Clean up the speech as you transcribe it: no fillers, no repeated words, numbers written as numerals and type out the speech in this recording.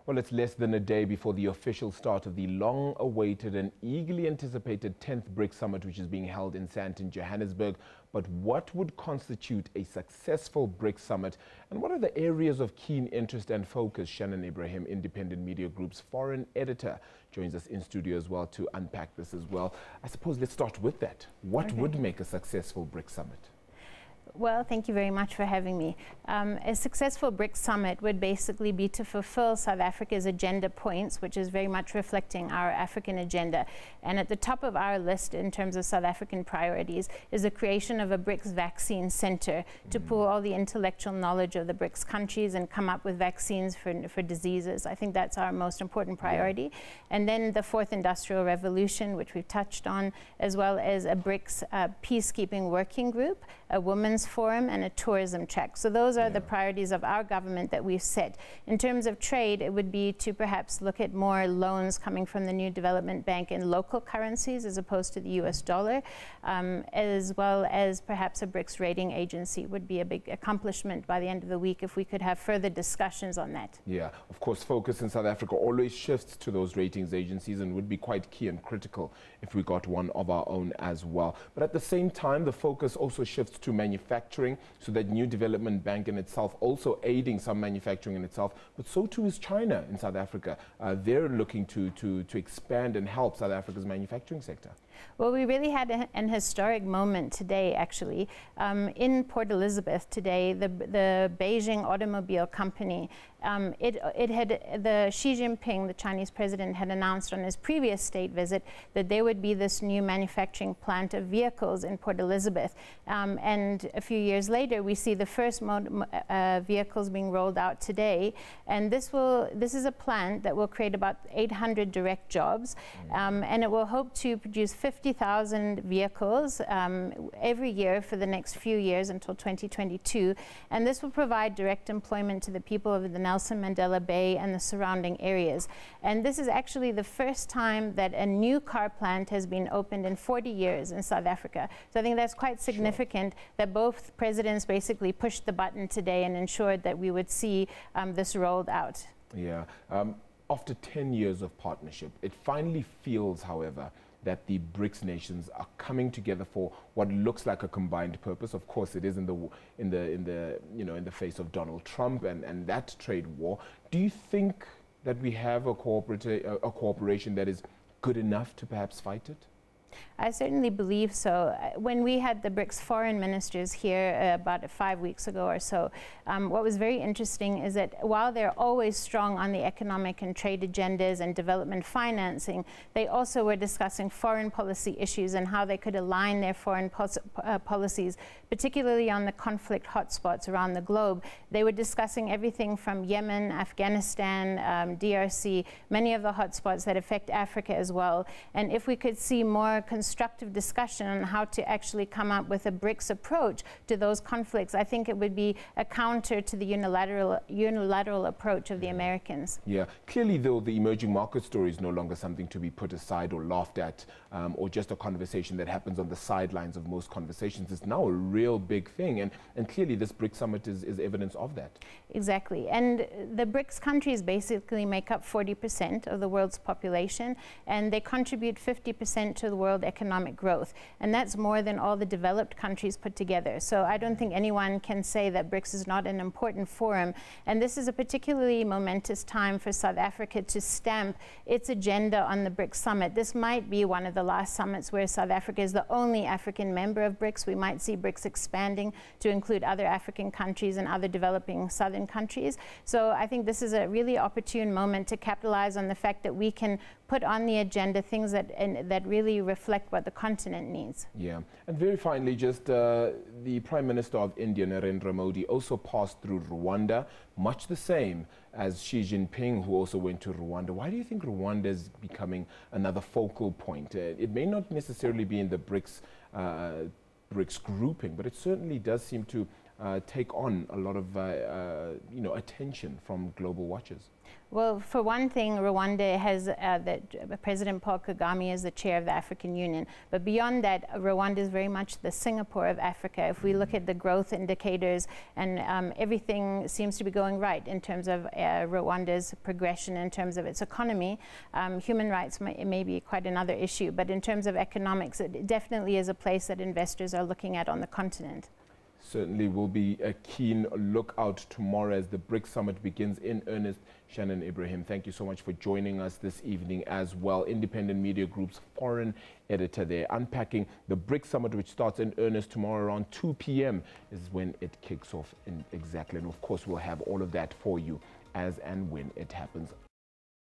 Well, it's less than a day before the official start of the long-awaited and eagerly anticipated 10th BRICS Summit, which is being held in Sandton, Johannesburg. But what would constitute a successful BRICS Summit, and what are the areas of keen interest and focus? Shannon Ebrahim, Independent Media Group's foreign editor, joins us in studio as well to unpack this as well. I suppose let's start with that. What would make a successful BRICS Summit? Well, thank you very much for having me. A successful BRICS Summit would basically be to fulfill South Africa's agenda points, which is very much reflecting our African agenda. And at the top of our list in terms of South African priorities is the creation of a BRICS vaccine center to pool all the intellectual knowledge of the BRICS countries and come up with vaccines for diseases. I think that's our most important priority. And then the fourth industrial revolution, which we've touched on, as well as a BRICS peacekeeping working group, a women's forum, and a tourism track. So those are the priorities of our government that we've set. In terms of trade, it would be to perhaps look at more loans coming from the new development bank in local currencies as opposed to the US dollar, as well as perhaps a BRICS rating agency would be a big accomplishment by the end of the week if we could have further discussions on that. Yeah, of course, focus in South Africa always shifts to those ratings agencies and would be quite key and critical if we got one of our own as well. But at the same time, the focus also shifts to manufacturing, so that new development bank in itself also aiding some manufacturing in itself, but so too is China in South Africa. They're looking to expand and help South Africa's manufacturing sector. Well, we really had an historic moment today, actually. In Port Elizabeth today, the Beijing automobile company, the Xi Jinping, the Chinese president, had announced on his previous state visit that there would be this new manufacturing plant of vehicles in Port Elizabeth. And a few years later, we see the first vehicles being rolled out today. And this is a plant that will create about 800 direct jobs, and it will hope to produce 50,000 vehicles every year for the next few years until 2022. And this will provide direct employment to the people of the Nelson Mandela Bay and the surrounding areas. And this is actually the first time that a new car plant has been opened in 40 years in South Africa. So I think that's quite significant that both presidents basically pushed the button today and ensured that we would see this rolled out. Yeah. After 10 years of partnership, it finally feels, however, that the BRICS nations are coming together for what looks like a combined purpose. Of course, it is in the face of Donald Trump and that trade war. Do you think that we have a cooperation that is good enough to perhaps fight it? I certainly believe so. When we had the BRICS foreign ministers here about 5 weeks ago or so, what was very interesting is that while they're always strong on the economic and trade agendas and development financing, they also were discussing foreign policy issues and how they could align their foreign policies, particularly on the conflict hotspots around the globe. They were discussing everything from Yemen, Afghanistan, DRC, many of the hotspots that affect Africa as well. And if we could see more constructive discussion on how to actually come up with a BRICS approach to those conflicts, I think it would be a counter to the unilateral approach of the Americans. Yeah, clearly though, the emerging market story is no longer something to be put aside or laughed at, or just a conversation that happens on the sidelines of most conversations. It's now a real big thing, and clearly this BRICS Summit is evidence of that. Exactly, and the BRICS countries basically make up 40% of the world's population, and they contribute 50% to the world economic growth, and that's more than all the developed countries put together. So I don't think anyone can say that BRICS is not an important forum, and this is a particularly momentous time for South Africa to stamp its agenda on the BRICS Summit. This might be one of the last summits where South Africa is the only African member of BRICS. We might see BRICS expanding to include other African countries and other developing southern countries. So I think this is a really opportune moment to capitalize on the fact that we can put on the agenda things that really reflect what the continent needs. Yeah, and very finally, just the Prime Minister of India, Narendra Modi, also passed through Rwanda, much the same as Xi Jinping, who also went to Rwanda. Why do you think Rwanda is becoming another focal point? It may not necessarily be in the BRICS grouping, but it certainly does seem to take on a lot of attention from global watchers? Well, for one thing, Rwanda has President Paul Kagame is the chair of the African Union. But beyond that, Rwanda is very much the Singapore of Africa. If we look at the growth indicators, and everything seems to be going right in terms of Rwanda's progression, in terms of its economy. Human rights may be quite another issue, but in terms of economics, it definitely is a place that investors are looking at on the continent. Certainly will be a keen lookout tomorrow as the BRICS Summit begins in earnest. Shannon Ebrahim, thank you so much for joining us this evening as well. Independent Media Group's foreign editor there, unpacking the BRICS Summit, which starts in earnest tomorrow around 2 p.m. is when it kicks off exactly. And of course, we'll have all of that for you as and when it happens.